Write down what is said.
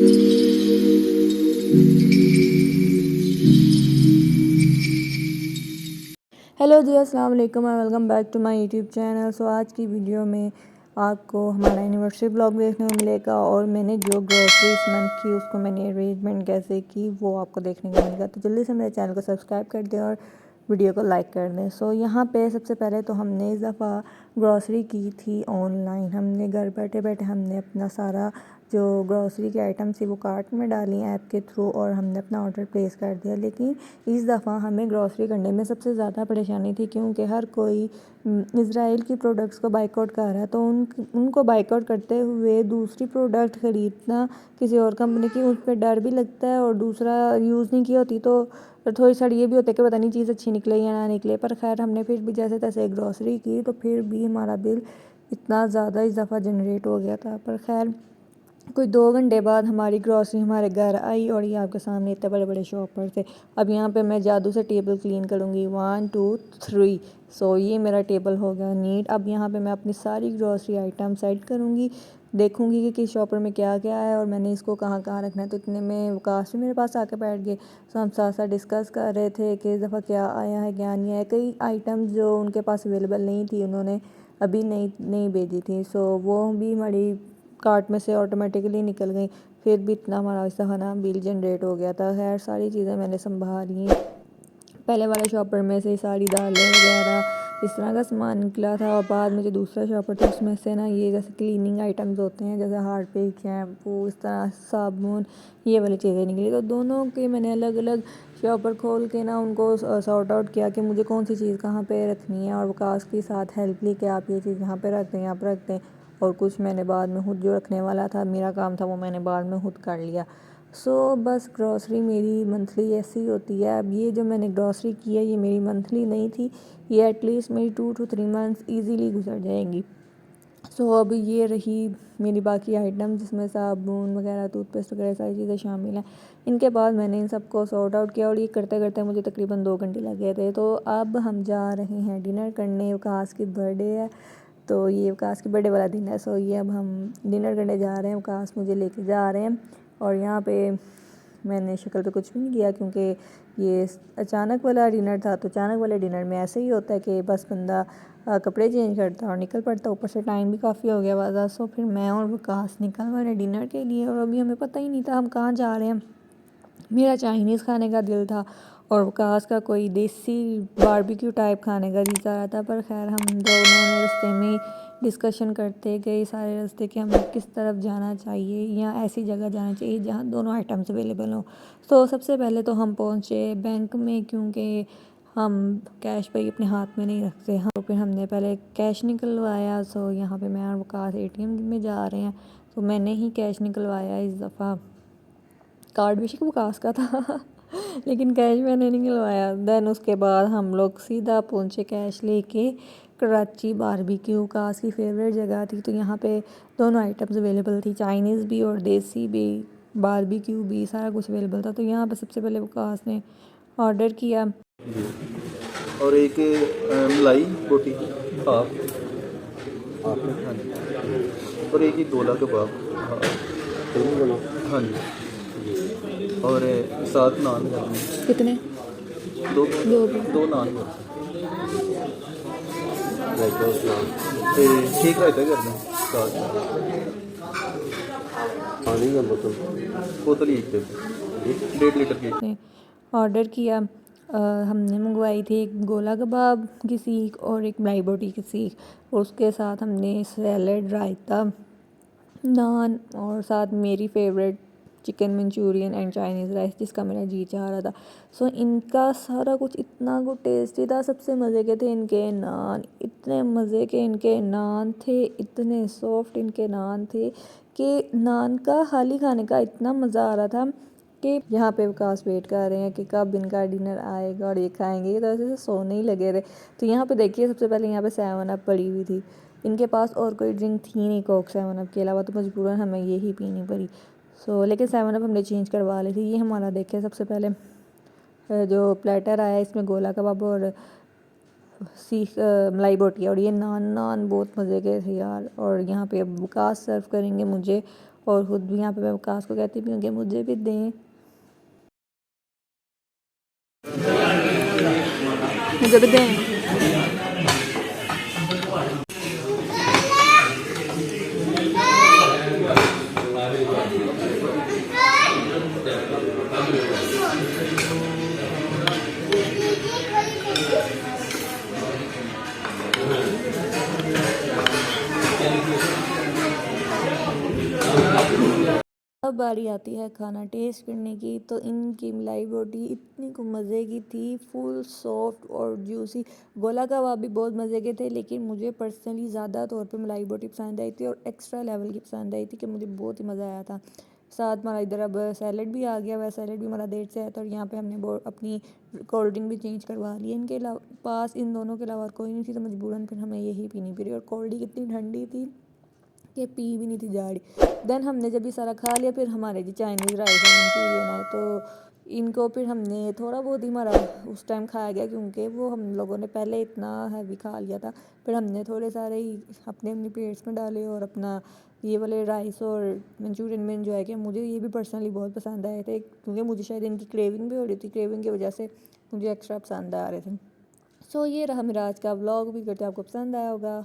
Hello ji, अस्सलाम वालेकुम and welcome back to my YouTube channel. So आज की वीडियो में आपको हमारा एनिवर्सरी ब्लॉग देखने को मिलेगा और मैंने जो ग्रोसरी इस मंथ की उसको मैंने अरेंजमेंट कैसे की वो आपको देखने को मिलेगा। तो जल्दी से मेरे चैनल को सब्सक्राइब कर दें और वीडियो को लाइक कर दें। सो यहाँ पे सबसे पहले तो हमने इस दफ़ा ग्रोसरी की थी ऑनलाइन। हमने घर बैठे बैठे हमने अपना सारा जो ग्रोसरी के आइटम थी वो कार्ट में डाली ऐप के थ्रू और हमने अपना ऑर्डर प्लेस कर दिया। लेकिन इस दफ़ा हमें ग्रोसरी करने में सबसे ज़्यादा परेशानी थी क्योंकि हर कोई इज़राइल की प्रोडक्ट्स को बाइकआउट कर रहा है। तो उनको बाइकआउट करते हुए दूसरी प्रोडक्ट ख़रीदना किसी और कंपनी की, उस पर डर भी लगता है और दूसरा यूज़ नहीं की होती तो थोड़ी सा ये भी होता है कि पता नहीं चीज़ अच्छी निकले या ना निकले। पर खैर हमने फिर भी जैसे तैसे ग्रोसरी की तो फिर भी हमारा बिल इतना ज़्यादा इस दफ़ा जनरेट हो गया था। पर खैर कोई 2 घंटे बाद हमारी ग्रॉसरी हमारे घर आई और ये आपके सामने इतने बड़े बड़े शॉपर थे। अब यहाँ पे मैं जादू से टेबल क्लीन करूँगी 1 2 3। सो ये मेरा टेबल हो गया नीट। अब यहाँ पे मैं अपनी सारी ग्रॉसरी आइटम सेट करूँगी, देखूँगी कि किस शॉपर में क्या क्या है और मैंने इसको कहाँ कहाँ रखना है। तो इतने में वकास भी मेरे पास आके बैठ गए। सो हम साथ साथ डिस्कस कर रहे थे कि इस दफ़ा क्या आया है क्या नहीं आया। कई आइटम्स जो उनके पास अवेलेबल नहीं थी उन्होंने अभी नहीं भेजी थी। सो वो भी हमारी कार्ट में से ऑटोमेटिकली निकल गई। फिर भी इतना हमारा इस दफ़ा ना बिल जनरेट हो गया था। खैर सारी चीज़ें मैंने संभाली। पहले वाले शॉपर में से सारी दालें वगैरह इस तरह का सामान निकला था और बाद में जो दूसरा शॉपर था उसमें से ना ये जैसे क्लीनिंग आइटम्स होते हैं जैसे हार्पिक, शैम्पू, इस तरह साबुन, ये वाली चीज़ें निकली। तो दोनों के मैंने अलग अलग शॉपर खोल के ना उनको सॉर्ट आउट किया कि मुझे कौन सी चीज़ कहाँ पे रखनी है और वकास के साथ हेल्प ली कि आप ये चीज़ यहाँ पे रख दें यहाँ पर रख दें। और कुछ मैंने बाद में खुद जो रखने वाला था मेरा काम था वो मैंने बाद में खुद कर लिया। सो बस ग्रॉसरी मेरी मंथली ऐसी होती है। अब ये जो मैंने ग्रॉसरी की है ये मेरी मंथली नहीं थी, ये एटलीस्ट मेरी 2 to 3 मंथ्स ईज़िली गुजर जाएंगी। सो अब ये रही मेरी बाकी आइटम जिसमें साबुन वगैरह, टूथपेस्ट वगैरह सारी चीज़ें शामिल हैं। इनके बाद मैंने इन सबको सॉर्ट आउट किया और ये करते करते मुझे तकरीबन 2 घंटे लग गए थे। तो अब हम जा रहे हैं डिनर करने। वकास की बर्थडे है तो ये वकास की बर्थडे वाला दिन है। सो ये अब हम डिनर करने जा रहे हैं। वकास मुझे लेके जा रहे हैं और यहाँ पे मैंने शक्ल पे कुछ भी नहीं किया क्योंकि ये अचानक वाला डिनर था। तो अचानक वाले डिनर में ऐसे ही होता है कि बस बंदा कपड़े चेंज करता और निकल पड़ता। ऊपर से टाइम भी काफ़ी हो गया बाज़ार। सो फिर मैं और वकास निकल पड़े डिनर के लिए और अभी हमें पता ही नहीं था हम कहाँ जा रहे हैं। मेरा चाइनीज़ खाने का दिल था और वकास का कोई देसी बारबेक्यू टाइप खाने का जी चाह रहा था। पर खैर हम दोनों ने रास्ते में डिस्कशन करते गए सारे रास्ते कि हमें किस तरफ जाना चाहिए या ऐसी जगह जाना चाहिए जहाँ दोनों आइटम्स अवेलेबल हों। तो सबसे पहले तो हम पहुँचे बैंक में क्योंकि हम कैश भाई अपने हाथ में नहीं रखते। हम तो फिर हमने पहले कैश निकलवाया। सो यहाँ पे मैं और वकास एटीएम में जा रहे हैं तो मैंने ही कैश निकलवाया इस दफ़ा। कार्ड बेशक वकास का था लेकिन कैश मैंने नहीं निकलवाया। देन उसके बाद हम लोग सीधा पहुँचे कैश लेके कराची बारबेक्यू। वकास की फेवरेट जगह थी तो यहाँ पे दोनों आइटम्स अवेलेबल थी, चाइनीज़ भी और देसी भी, बारबेक्यू भी, सारा कुछ अवेलेबल था। तो यहाँ पे सबसे पहले वकास ने ऑर्डर किया और एक मलाई बोटी हाफ हाँ जी, और एक ही गोला कबाब हाँ जी, और साथ नान करने कितने दो दो दो नान ते ठीक रायता करना साथ पानी का बोतल ही एक 1.5 लीटर की ऑर्डर किया। हमने मंगवाई थी एक गोला कबाब की सीख और एक मलाई बोटी की सीख और उसके साथ हमने सैलड, रायता, नान और साथ मेरी favourite chicken Manchurian and Chinese rice जिसका मेरा जी चाह रहा था। सो इनका सारा कुछ इतना कुछ टेस्टी था। सबसे मज़े के थे इनके नान, इतने मज़े के इनके नान थे, इतने सॉफ्ट इनके नान थे कि नान का खाली खाने का इतना मज़ा आ रहा था कि यहाँ पे वकास वेट कर रहे हैं कि कब इनका डिनर आएगा और ये खाएंगे। ये तो ऐसे सोने ही लगे थे। तो यहाँ पे देखिए सबसे पहले यहाँ पे 7 अप पड़ी हुई थी। इनके पास और कोई ड्रिंक थी नहीं कोक 7 अप के अलावा, तो मजबूरन हमें यही पीनी पड़ी। सो लेकिन 7 अप हमने चेंज करवा ली थी। ये हमारा देखे सबसे पहले जो प्लेटर आया इसमें गोला कबाब और सीख मलाई बोटी और ये नान बहुत मज़े के थे यार। और यहाँ पे अब वकास सर्व करेंगे मुझे और ख़ुद भी यहाँ पे मैं वकास को कहती भी हूँ कि मुझे भी दें, मुझे भी दें। अब बारी आती है खाना टेस्ट करने की। तो इनकी मलाई बोटी इतनी को मज़े की थी, फुल सॉफ्ट और जूसी। गोला कबाब भी बहुत मज़े के थे, लेकिन मुझे पर्सनली ज़्यादा तौर पे मलाई बोटी पसंद आई थी और एक्स्ट्रा लेवल की पसंद आई थी कि मुझे बहुत ही मज़ा आया था। साथ हमारा इधर अब सैलड भी आ गया, वह सैलड भी हमारा देर से आया था और यहाँ पे हमने अपनी कोल्ड ड्रिंक भी चेंज करवा ली। इनके पास इन दोनों के अलावा कोई नहीं थी, तो मजबूरन फिर हमें यही पीनी पड़ी और कोल्ड ड्रिंक इतनी ठंडी थी कि पी भी नहीं थी जा रही। देन हमने जब ये सारा खा लिया, फिर हमारे जी चाइनीज़ राइस और मंचूरियन है, तो इनको फिर हमने थोड़ा बहुत ही हमारा उस टाइम खाया गया, क्योंकि वो हम लोगों ने पहले इतना हैवी खा लिया था। फिर हमने थोड़े सारे ही अपने अपने प्लेट्स में डाले और अपना ये वाले राइस और मंचूरियन में इंजॉय किया। मुझे ये भी पर्सनली बहुत पसंद आए थे, क्योंकि मुझे शायद इनकी क्रेविंग भी हो रही थी, क्रेविंग की वजह से मुझे एक्स्ट्रा पसंद आ रहे थे। सो ये रहा मेरा आज का व्लॉग, भी करते आपको पसंद आया होगा।